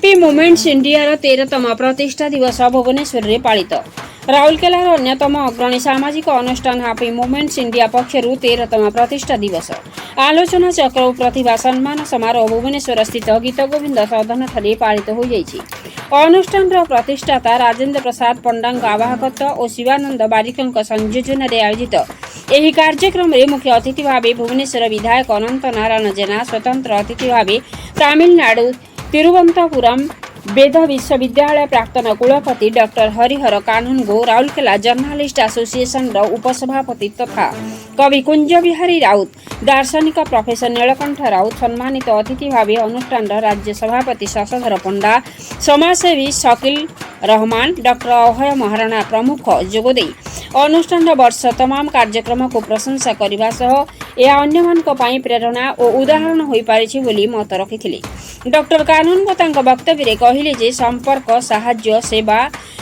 Happy moments ଇଣ୍ଡିଆର 13ତମ ପ୍ରତିଷ୍ଠା ଦିବସ ଭୁବନେଶ୍ୱରରେ ପାଳିତ। ରାଉରକେଲାର ଅନ୍ୟତମ ଅଗ୍ରଣୀ ସାମାଜିକ ଅନୁଷ୍ଠାନ ହାପି ମୋମେଣ୍ଟସ୍ ଇଣ୍ଡିଆ ପକ୍ଷରୁ 13ତମ ପ୍ରତିଷ୍ଠା ଦିବସ ଆଲୋଚନା ଚକ୍ର ଓ ପ୍ରତିଭା ସମ୍ମାନ ସମାରୋହ ଭୁବନେଶ୍ୱର ସ୍ଥିତ ଗୀତଗୋବିନ୍ଦ ସଦନଠାରେ ପାଳିତ ହୋଇଯାଇଛି। ଅନୁଷ୍ଠାନର ପ୍ରତିଷ୍ଠାତା ରାଜେନ୍ଦ୍ର ପ୍ରସାଦ ପଣ୍ଡାଙ୍କ ଆବାହକତ୍ୱ ଓ ଶିବାନନ୍ଦ ବାରିକଙ୍କ ସଂଯୋଜନାରେ ଆୟୋଜିତ ଏହି କାର୍ଯ୍ୟକ୍ରମରେ ମୁଖ୍ୟ ଅତିଥି ଭାବେ ଭୁବନେଶ୍ୱର ବିଧାୟକ ଅନନ୍ତ ନାରାୟଣ ଜେନା, ସ୍ୱତନ୍ତ୍ର ଅତିଥି ଭାବେ ତାମିଲନାଡୁ तिरुवनंतपुरम वेद विश्वविद्यालय प्राक्तन कुलपति डॉक्टर हरिहर कानूनगो, राउरकेला जर्नालिस्ट एसोसिएशन उपसभापति तथा कवि कुंज बिहारी राउत, दार्शनिक प्रोफेसर नीलकंठ राउत, सम्मानित अतिथि भावे अनुष्ठान राज्य सभापति शशधर पंडा, समाजसेवी शकील रहमान, डॉक्टर अभय महाराणा प्रमुख जोगदे अनुष्ठान वर्ष तमाम कार्यक्रम को प्रशंसा करने सह यह अन्य प्रेरणा और उदाहरण हो पारिछि बोली मत रखिथिले। डॉक्टर कानून वक्तव्य कहले जे संपर्क, साहाय्य, सेवा,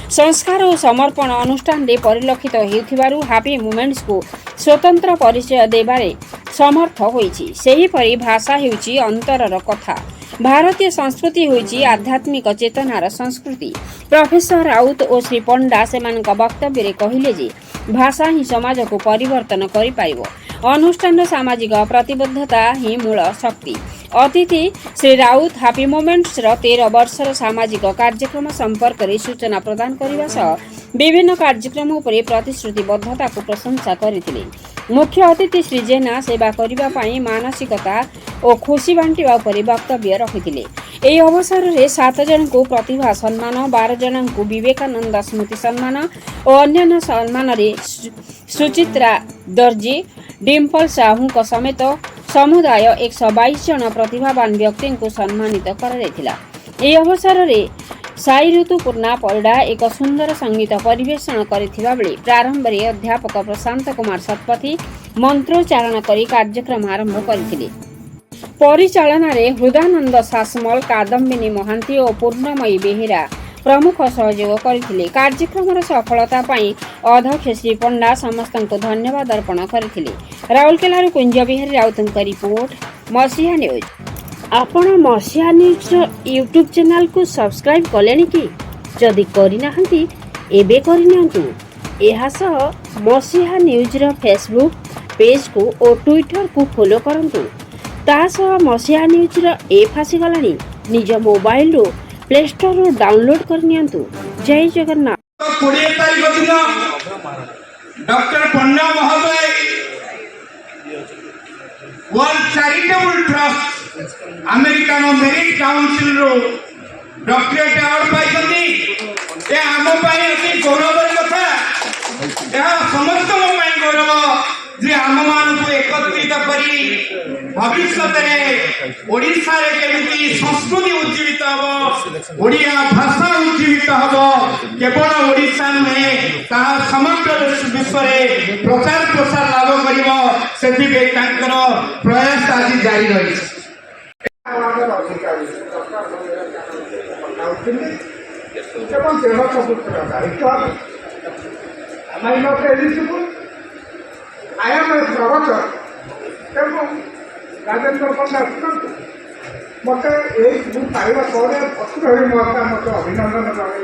संस्कार और समर्पण अनुष्ठान रे परिलक्षित हेउथिबारु हापी मोमेंट्स को स्वतंत्र परिचय देबारे समर्थ होईछि। सेही परि भाषा हेउछि अंतरर कथा। भारतीय संस्कृति होईछि आध्यात्मिक चेतनार संस्कृति। प्रोफेसर राउत और श्री पंडा सेमानक वक्तव्य कहले जे भाषा ही समाज को परिवर्तन करि पारिबो। अनुष्ठान सामाजिक प्रतिबद्धता ही मूल शक्ति। अतिथि श्री राउत हापी मोमेंट्स 13 वर्षर सामाजिक कार्यक्रम संपर्क में सूचना प्रदान करने सह विभिन्न कार्यक्रम उपरे प्रतिश्रुतिबद्धता को प्रशंसा करथिले। मुख्य अतिथि श्री जेना सेवा करने मानसिकता और खुशी बांटिबा उपरे वक्तव्य रखिथिले। एही अवसर में 7 जन को प्रतिभा सम्मान, 12 जन को विवेकानंद स्मृति सम्मान और अन्य सम्मान रे सुचित्रा दर्जी, डिम्पल साहू समेत समुदाय 122 जन प्रतिभावान व्यक्ति को सम्मानित करा। यह अवसर में साई ऋतुपूर्णा परिडा एक सुंदर संगीत परिवेषण करथिबा बेले प्रारंभ में अध्यापक प्रशांत कुमार शतपथी मंत्रोच्चारण करी कार्यक्रम आरंभ करथिले। परिचालन रे हृदानंद सासमल, कादम्बिनी महांती और पूर्णमयी बेहेरा प्रमुख सहयोग करथिले। कार्यक्रम सफलता पाई अध्यक्ष श्री पंडा समस्त को धन्यवाद अर्पण करथिले। राउरकेला कुंज बिहारी राउतଙ୍କ रिपोर्ट मसीहा न्यूज। आपण मसीहा न्यूज यूट्यूब चैनल को सब्सक्राइब कलेनी कि? जदि करिना हंती एबे करिनियंतु। एहा सह मसीहा न्यूज रो फेसबुक पेज को और ट्विटर को फॉलो करंतु। ता सह मसीहा न्यूज रो ऐप आसी गलानी। निज मोबाइल रो प्ले स्टोर रो डाउनलोड करनियंतु। जय जगन्नाथ। 20 तारिख दिन डॉक्टर पंडा महोदय world charitable trust American merit council रो डॉक्टरेट अवार्ड पाइछन्ती। ए आम पई अति गौरवर कथा। यह समस्त पई गौरव जे आम मान को एकत्रित करी भविष्य रे ओडिसा रे केमिति संस्कृति उज्जीवित हबो, ओडिया भाषा उज्जीवित हबो। केवल ओडिसा में ता समग्र विश्व रे प्रचार प्रसार लाभ करिवो। सेति बे तांकर प्रयास आज जारी रही। I am a promoter. Rajendra पंडा मत पाइबा पर मत अभिनंदन जन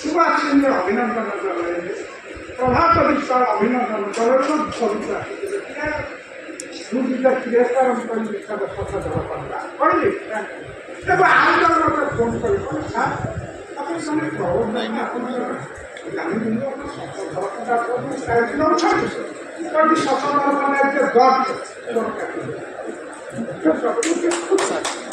सुभाष सिंह अभिनंदन जन प्रभात विश्वास अभिनंदन तिरस्कार फोन कर सफल